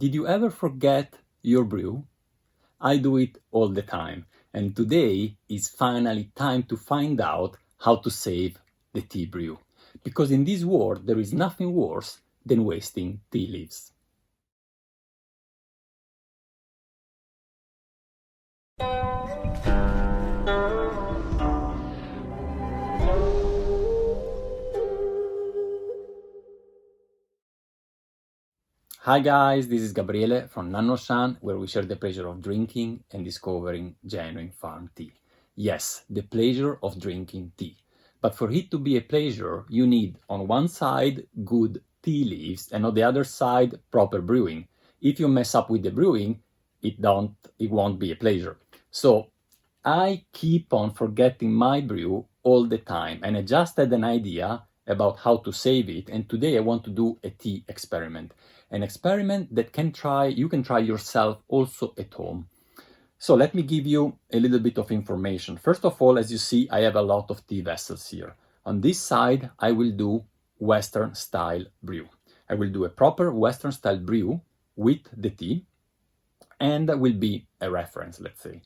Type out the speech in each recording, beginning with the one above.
Did you ever forget your brew? I do it all the time, and today is finally time to find out how to save the tea brew. Because in this world there is nothing worse than wasting tea leaves. Hi guys, this is Gabriele from nannuoshan, where we share the pleasure of drinking and discovering genuine farm tea. Yes, the pleasure of drinking tea. But for it to be a pleasure, you need on one side good tea leaves and on the other side proper brewing. If you mess up with the brewing, it won't be a pleasure. So I keep on forgetting my brew all the time, and I just had an idea about how to save it, and today I want to do a tea experiment. An experiment that you can try yourself also at home. So let me give you a little bit of information. First of all, as you see, I have a lot of tea vessels here. On this side, I will do Western style brew. I will do a proper Western style brew with the tea, and that will be a reference, let's say.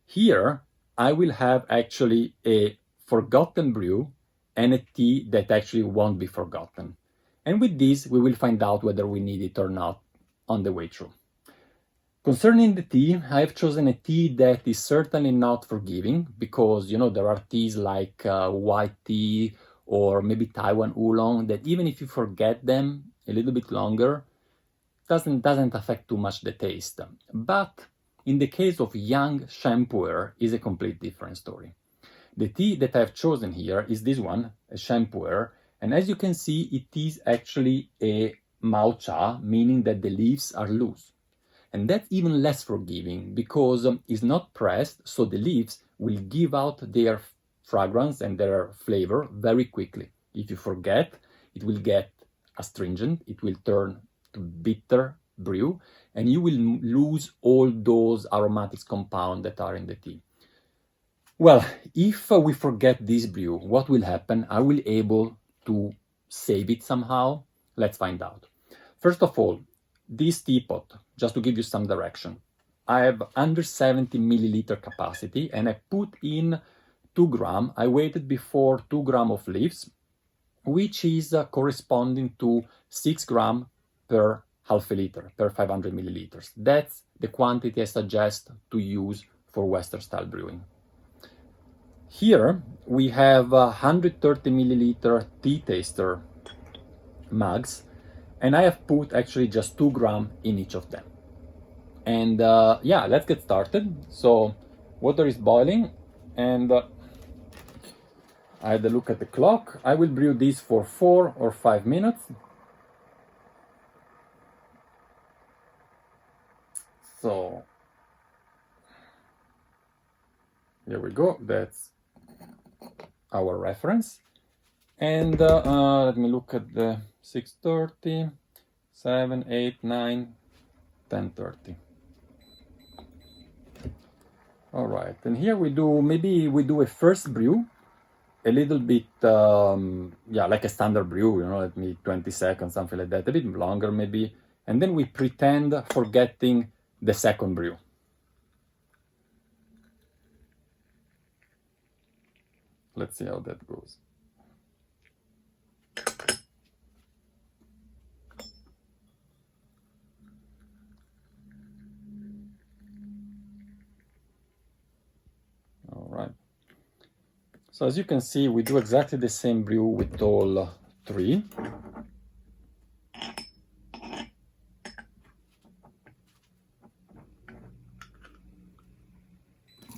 Here, I will have actually a forgotten brew and a tea that actually won't be forgotten. And with this, we will find out whether we need it or not on the way through. Concerning the tea, I have chosen a tea that is certainly not forgiving because, there are teas like white tea or maybe Taiwan oolong that even if you forget them a little bit longer, doesn't affect too much the taste. But in the case of young Sheng Pu'er is a complete different story. The tea that I've chosen here is this one, a Sheng Pu'er, and as you can see, it is actually a Mao Cha, meaning that the leaves are loose. And that's even less forgiving because it's not pressed, so the leaves will give out their fragrance and their flavor very quickly. If you forget, it will get astringent, it will turn to bitter brew, and you will lose all those aromatics compounds that are in the tea. Well, if we forget this brew, what will happen? Are we able to save it somehow? Let's find out. First of all, this teapot, just to give you some direction, I have under 70 milliliter capacity and I put in 2 grams. I weighted before 2 grams of leaves, which is corresponding to 6 grams per half a liter, per 500 milliliters. That's the quantity I suggest to use for Western style brewing. Here we have 130 milliliter tea taster mugs, and I have put actually just 2 grams in each of them. And yeah, let's get started. So water is boiling, and I had a look at the clock. I will brew this for 4 or 5 minutes. So here we go. That's our reference. And let me look at the 6:30, 7, 8, 9, 10:30. All right, and here maybe we do a first brew, a little bit, like a standard brew, let me 20 seconds, something like that, a bit longer maybe, and then we pretend forgetting the second brew. Let's see how that goes. All right. So as you can see, we do exactly the same brew with all 3.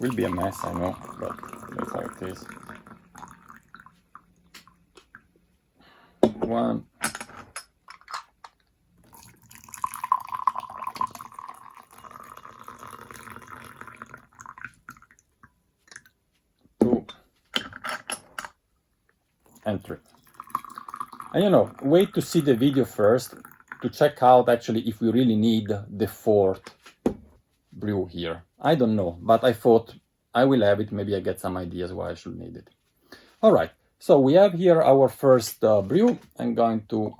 Will be a mess, I know, but that's how it is. 1. 2. And 3. And wait to see the video first to check out actually if we really need the 4th brew here. I don't know, but I thought I will have it. Maybe I get some ideas why I should need it. All right, so we have here our first brew. I'm going to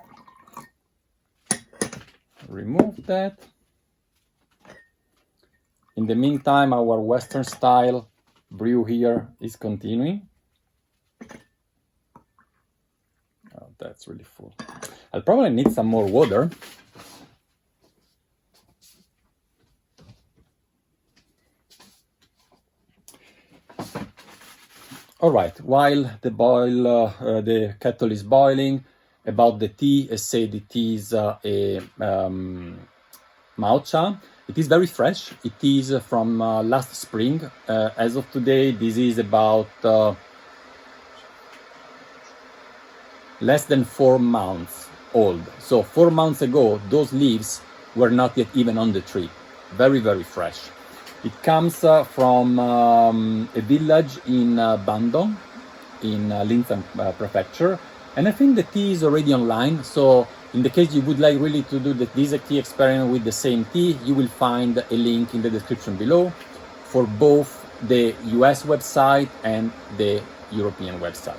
remove that. In the meantime, our Western style brew here is continuing. Oh, that's really full. I'll probably need some more water. All right, while the kettle is boiling, about the tea, I said it is a matcha. It is very fresh. It is from last spring. As of today, this is about less than 4 months old. So 4 months ago, those leaves were not yet even on the tree. Very, very fresh. It comes from a village in Bangdong, in Linzan prefecture. And I think the tea is already online. So in the case you would like really to do this tea experiment with the same tea, you will find a link in the description below for both the US website and the European website.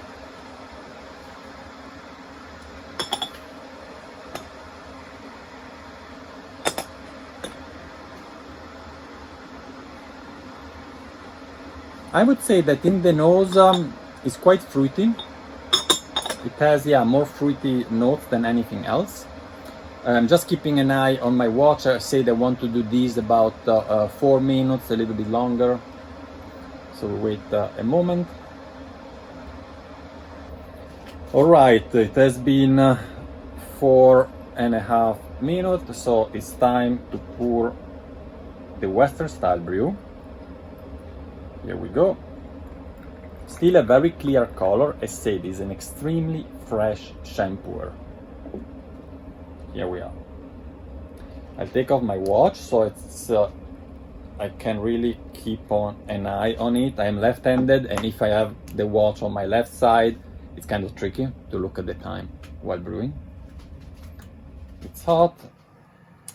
I would say that in the nose it's quite fruity. It has, yeah, more fruity notes than anything else. I'm just keeping an eye on my watch. I said I want to do this about 4 minutes, a little bit longer. So wait a moment. All right, it has been 4.5 minutes, so it's time to pour the Western style brew. Here we go. Still a very clear color. I said it's an extremely fresh Sheng Pu'er. Here we are. I'll take off my watch so it's I can really keep on an eye on it. I am left-handed, and if I have the watch on my left side, it's kind of tricky to look at the time while brewing. It's hot,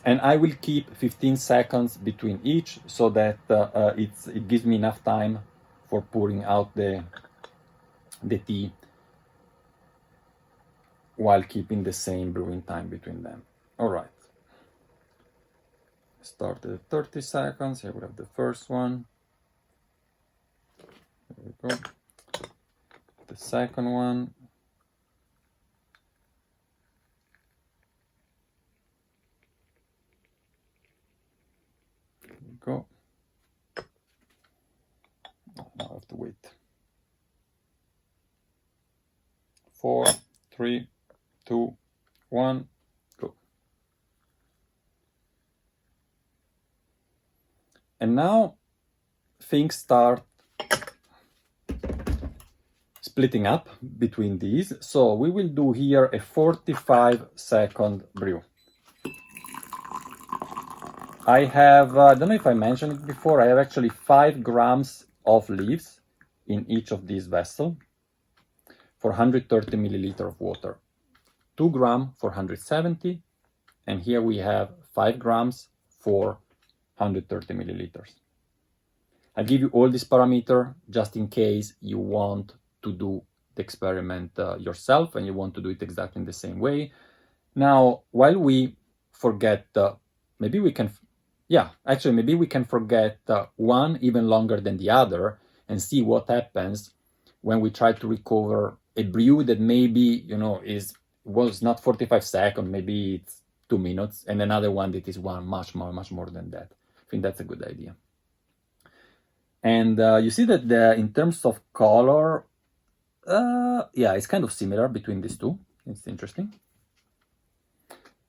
and I will keep 15 seconds between each so that it gives me enough time for pouring out the tea while keeping the same brewing time between them. All right. Start at 30 seconds. Here we have the first one. There we go. The second one. There we go. Now I have to wait. 4, 3, 2, 1, go. And now things start splitting up between these. So we will do here a 45-second brew. I have, I don't know if I mentioned it before, I have actually 5 grams of leaves in each of these vessels for 130 milliliter of water. 2 grams for 170, and here we have 5 grams for 130 milliliters. I'll give you all this parameter just in case you want to do the experiment yourself and you want to do it exactly in the same way. Now, while we forget, maybe we can forget one even longer than the other and see what happens when we try to recover a brew that maybe, was not 45 seconds, maybe it's 2 minutes, and another one that is much more than that. I think that's a good idea. And you see that in terms of color, it's kind of similar between these two. It's interesting.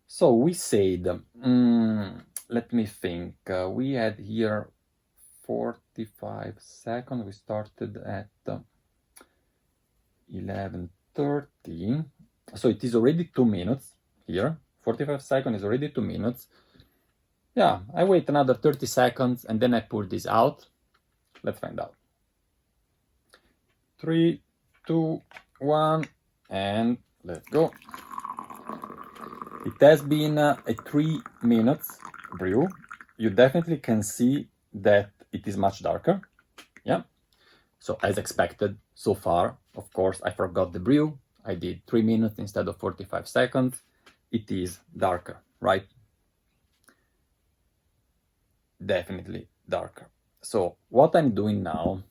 So we said, let me think, we had here 45 seconds. We started at 11:30. So it is already 2 minutes here. 45 seconds is already 2 minutes. Yeah, I wait another 30 seconds and then I pour this out. Let's find out. 3, 2, 1, and let's go. It has been a 3 minutes brew. You definitely can see that it is much darker. Yeah. So as expected so far, of course, I forgot the brew. I did 3 minutes instead of 45 seconds. It is darker, right? definitely darker. So what I'm doing now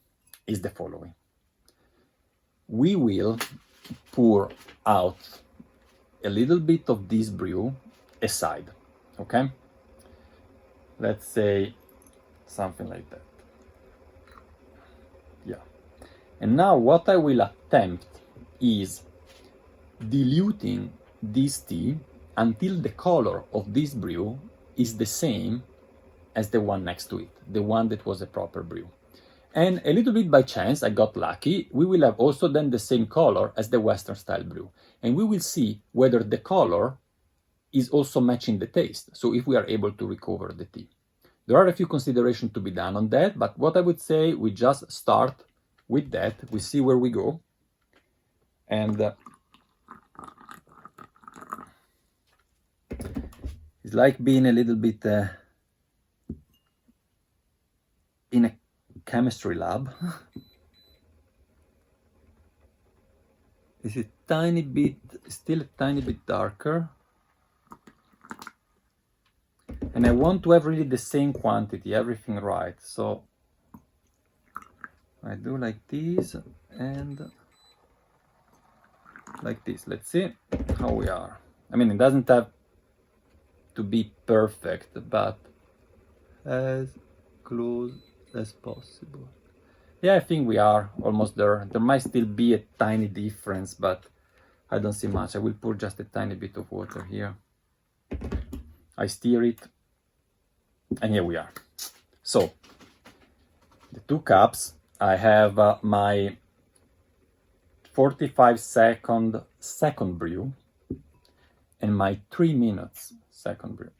is the following. We will pour out a little bit of this brew aside, okay? Let's say something like that. Yeah. And now what I will attempt is diluting this tea until the color of this brew is the same as the one next to it, the one that was a proper brew. And a little bit by chance, I got lucky, we will have also then the same color as the Western style brew. And we will see whether the color is also matching the taste. So if we are able to recover the tea. There are a few considerations to be done on that, but what I would say, we just start with that. We see where we go. And it's like being a little bit in a chemistry lab. It's a tiny bit, still a tiny bit darker. And I want to have really the same quantity, everything right. So I do like this and like this. Let's see how we are. I mean, it doesn't have to be perfect, but as close as possible. Yeah, I think we are almost there. There might still be a tiny difference, but I don't see much. I will pour just a tiny bit of water here. I stir it, and here we are. So, the 2 cups, I have my 45-second second brew and my 3 minutes second brew.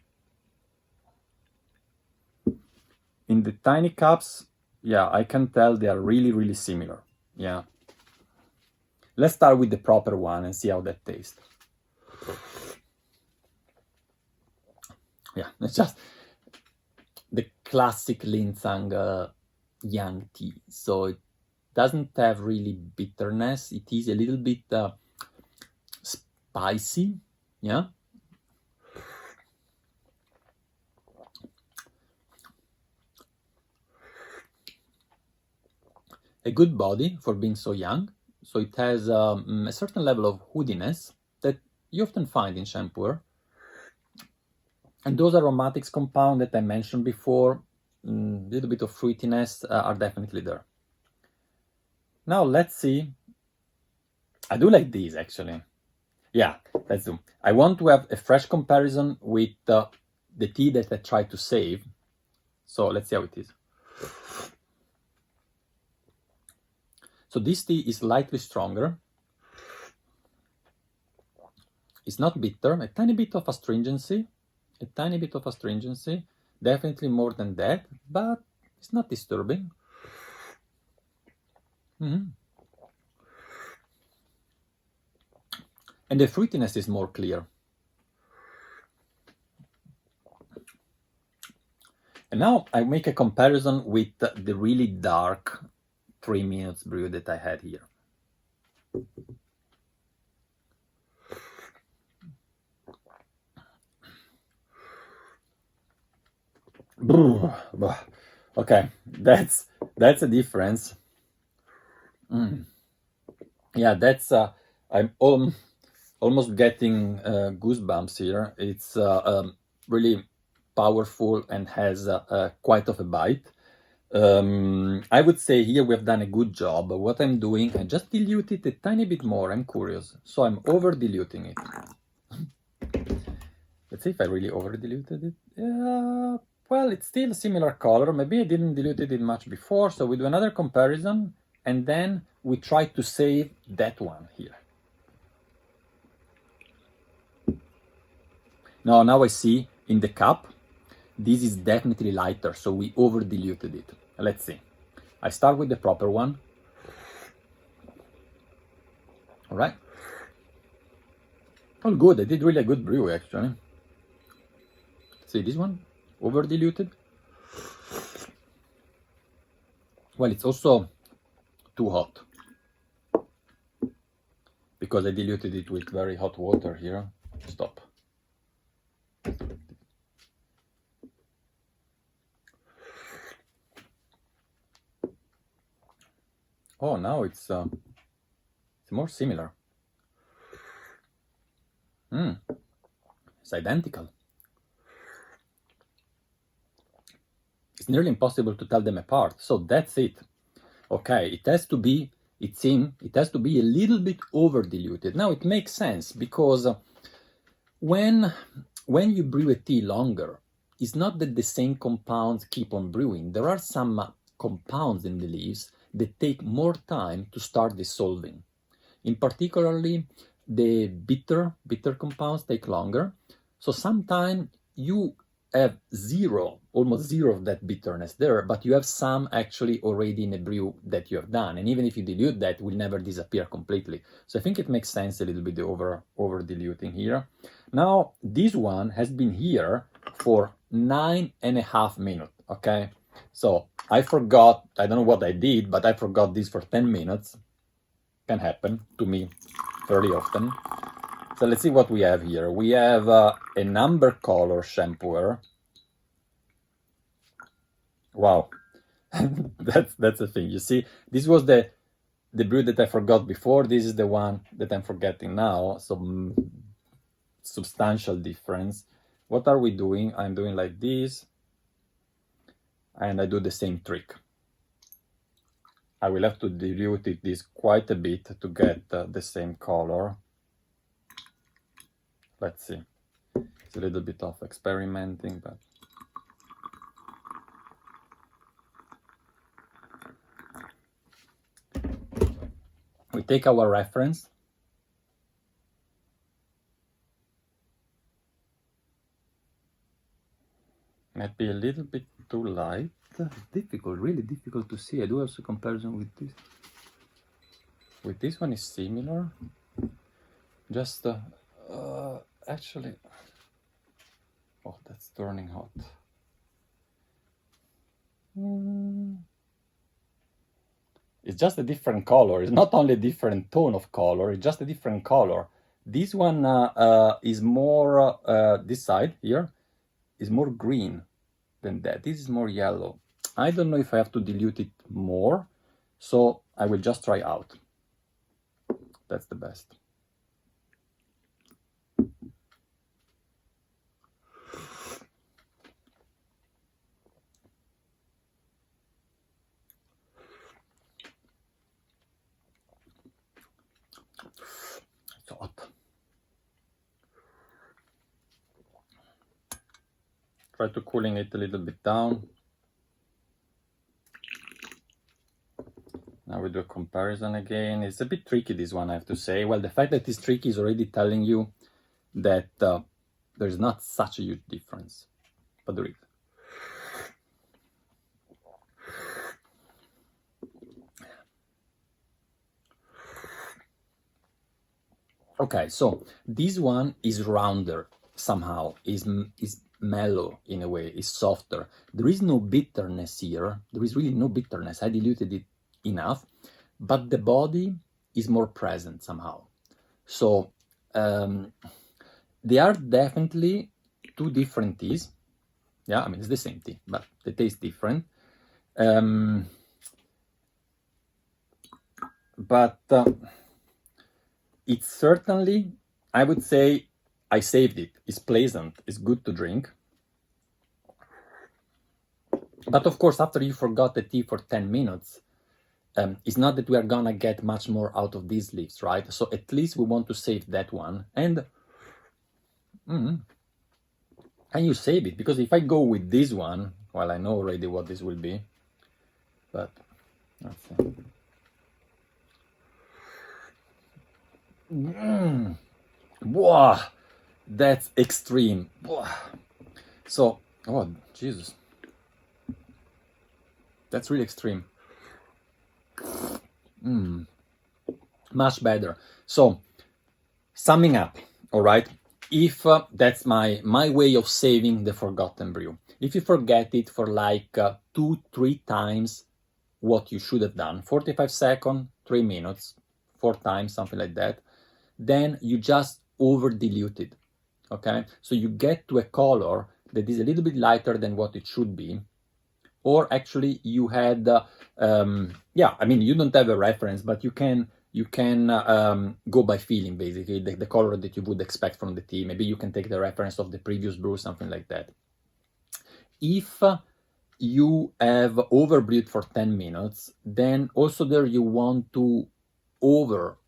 In the tiny cups, yeah, I can tell they are really, really similar. Yeah. Let's start with the proper one and see how that tastes. Yeah, it's just the classic Linzang young tea. So it doesn't have really bitterness. It is a little bit spicy. Yeah. A good body for being so young. So it has a certain level of woodiness that you often find in Sheng Pu'er. And those aromatics compound that I mentioned before, a little bit of fruitiness are definitely there. Now let's see. I do like these actually. Yeah, let's do. I want to have a fresh comparison with the tea that I tried to save. So let's see how it is. So this tea is slightly stronger. It's not bitter, a tiny bit of astringency. A tiny bit of astringency. Definitely more than that, but it's not disturbing. And the fruitiness is more clear. And now I make a comparison with the really dark 3 minutes brew that I had here. Okay, that's a difference. Yeah, that's I'm almost getting goosebumps here. It's really powerful and has quite of a bite. I would say here we have done a good job. What I'm doing, I just dilute it a tiny bit more. I'm curious, so I'm over diluting it. Let's see if I really over diluted it. Yeah, well, it's still a similar color. Maybe I didn't dilute it much before, so we do another comparison, and then we try to save that one here. Now I see in the cup, this is definitely lighter, so we over diluted it. Let's see. I start with the proper one. All right. All good. I did really a good brew, actually. See this one? Over diluted. Well, it's also too hot because I diluted it with very hot water here. Stop. Oh, now it's more similar. It's identical. It's nearly impossible to tell them apart. So that's it. Okay, it has to be, it seems, it has to be a little bit over diluted. Now it makes sense because when you brew a tea longer, it's not that the same compounds keep on brewing. There are some compounds in the leaves that take more time to start dissolving. In particularly, the bitter compounds take longer. So sometimes you have almost zero of that bitterness there, but you have some actually already in a brew that you have done. And even if you dilute that, it will never disappear completely. So I think it makes sense a little bit over diluting here. Now, this one has been here for 9.5 minutes, okay? So I forgot, I don't know what I did, but I forgot this for 10 minutes. Can happen to me fairly often. So let's see what we have here. We have a number color Sheng Pu'er. Wow, that's the thing. You see, this was the brew that I forgot before. This is the one that I'm forgetting now. So substantial difference. What are we doing? I'm doing like this, and I do the same trick. I will have to dilute this quite a bit to get the same color. Let's see. It's a little bit of experimenting, but we take our reference. Might be a little bit too light. Difficult, really difficult to see. I do have some comparison with this. With this one is similar. Just actually, oh, that's turning hot. It's just a different color. It's not only a different tone of color, it's just a different color. This one is more, this side here is more green than that. This is more yellow. I don't know if I have to dilute it more, so I will just try out. That's the best. It's hot. Try to cooling it a little bit down. Now we do a comparison again. It's a bit tricky, this one, I have to say. Well, the fact that it's tricky is already telling you that there's not such a huge difference, but there is. Okay, so this one is rounder somehow, is mellow in a way, is softer. There is no bitterness here. There is really no bitterness. I diluted it enough, but the body is more present somehow. So they are definitely two different teas. Yeah, I mean, it's the same tea, but they taste different. But it's certainly, I would say, I saved it. It's pleasant. It's good to drink. But of course, after you forgot the tea for 10 minutes, it's not that we are gonna get much more out of these leaves, right? So at least we want to save that one. And you save it, because if I go with this one, well, I know already what this will be, but let's see. Wow, that's extreme. Wow. So, oh Jesus, that's really extreme. Much better. So, summing up, all right, if that's my way of saving the forgotten brew. If you forget it for like 2-3 times what you should have done, 45 seconds, 3 minutes, 4 times, something like that, then you just over diluted. Okay, so you get to a color that is a little bit lighter than what it should be, or actually you had, yeah, I mean, you don't have a reference, but you can go by feeling, basically, the color that you would expect from the tea. Maybe you can take the reference of the previous brew, something like that. If you have over-brewed for 10 minutes, then also there you want to overshoot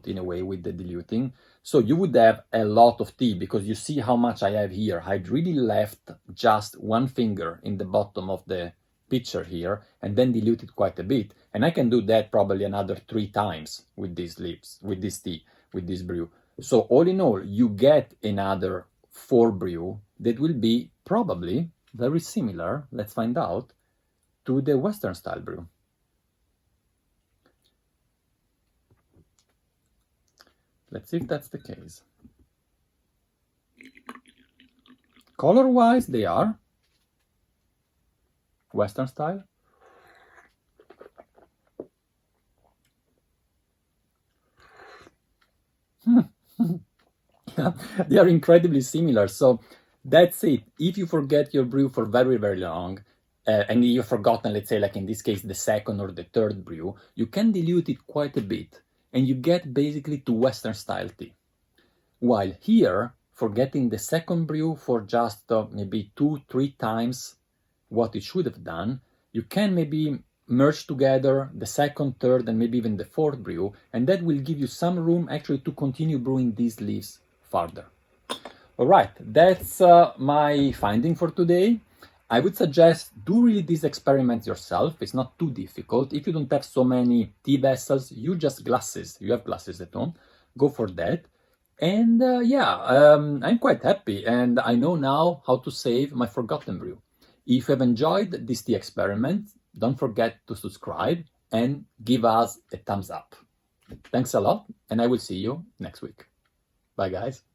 in a way with the diluting. So you would have a lot of tea, because you see how much I have here. I'd really left just one finger in the bottom of the pitcher here and then diluted quite a bit. And I can do that probably another 3 times with these leaves, with this tea, with this brew. So all in all, you get another 4 brew that will be probably very similar, let's find out, to the Western style brew. Let's see if that's the case. Color-wise, they are Western style. They are incredibly similar. So that's it. If you forget your brew for very, very long, and you've forgotten, let's say, like in this case, the second or the third brew, you can dilute it quite a bit, and you get basically to Western style tea. While here, forgetting the second brew for just maybe 2-3 times what it should have done, you can maybe merge together the second, third, and maybe even the fourth brew, and that will give you some room actually to continue brewing these leaves further. All right, that's my finding for today. I would suggest do really these experiments yourself. It's not too difficult. If you don't have so many tea vessels, you just glasses. You have glasses at home. Go for that. And I'm quite happy, and I know now how to save my forgotten brew. If you have enjoyed this tea experiment, don't forget to subscribe and give us a thumbs up. Thanks a lot, and I will see you next week. Bye, guys.